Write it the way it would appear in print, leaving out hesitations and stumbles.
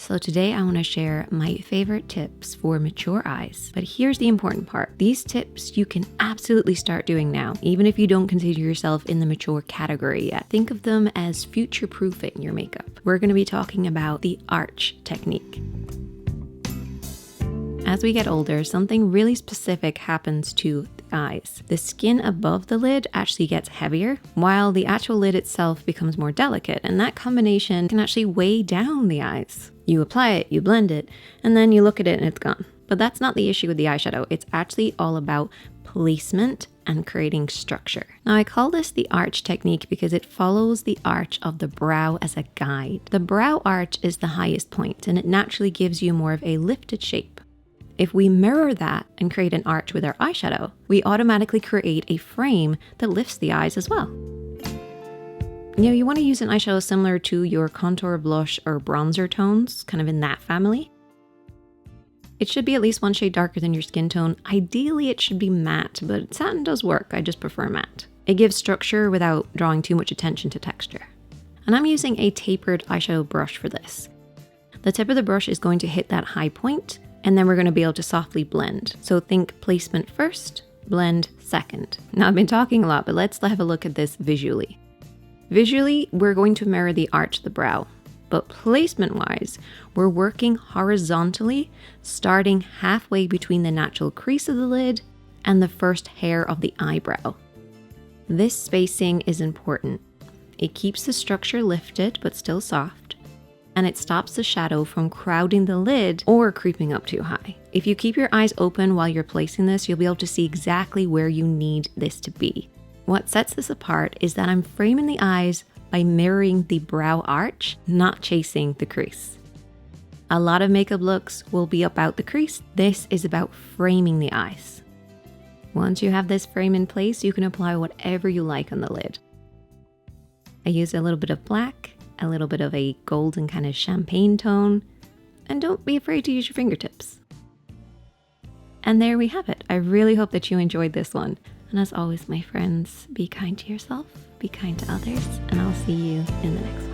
So today I want to share my favorite tips for mature eyes. But here's the important part. These tips you can absolutely start doing now, even if you don't consider yourself in the mature category yet. Think of them as future-proofing your makeup. We're going to be talking about the arch technique. As we get older, something really specific happens to the eyes. The skin above the lid actually gets heavier, while the actual lid itself becomes more delicate, and that combination can actually weigh down the eyes. You apply it, you blend it, and then you look at it and it's gone. But that's not the issue with the eyeshadow. It's actually all about placement and creating structure. Now I call this the arch technique because it follows the arch of the brow as a guide. The brow arch is the highest point, and it naturally gives you more of a lifted shape. If we mirror that and create an arch with our eyeshadow, we automatically create a frame that lifts the eyes as well. You want to use an eyeshadow similar to your contour, blush, or bronzer tones, kind of in that family. It should be at least one shade darker than your skin tone. Ideally, it should be matte, but satin does work. I just prefer matte. It gives structure without drawing too much attention to texture. And I'm using a tapered eyeshadow brush for this. The tip of the brush is going to hit that high point, and then we're going to be able to softly blend. So think placement first, blend second. Now I've been talking a lot, but let's have a look at this visually. Visually, we're going to mirror the arch of the brow, but placement-wise, we're working horizontally, starting halfway between the natural crease of the lid and the first hair of the eyebrow. This spacing is important. It keeps the structure lifted, but still soft, and it stops the shadow from crowding the lid or creeping up too high. If you keep your eyes open while you're placing this, you'll be able to see exactly where you need this to be. What sets this apart is that I'm framing the eyes by mirroring the brow arch, not chasing the crease. A lot of makeup looks will be about the crease. This is about framing the eyes. Once you have this frame in place, you can apply whatever you like on the lid. I use a little bit of black, a little bit of a golden kind of champagne tone, and don't be afraid to use your fingertips. And there we have it. I really hope that you enjoyed this one. And as always, my friends, be kind to yourself, be kind to others, and I'll see you in the next one.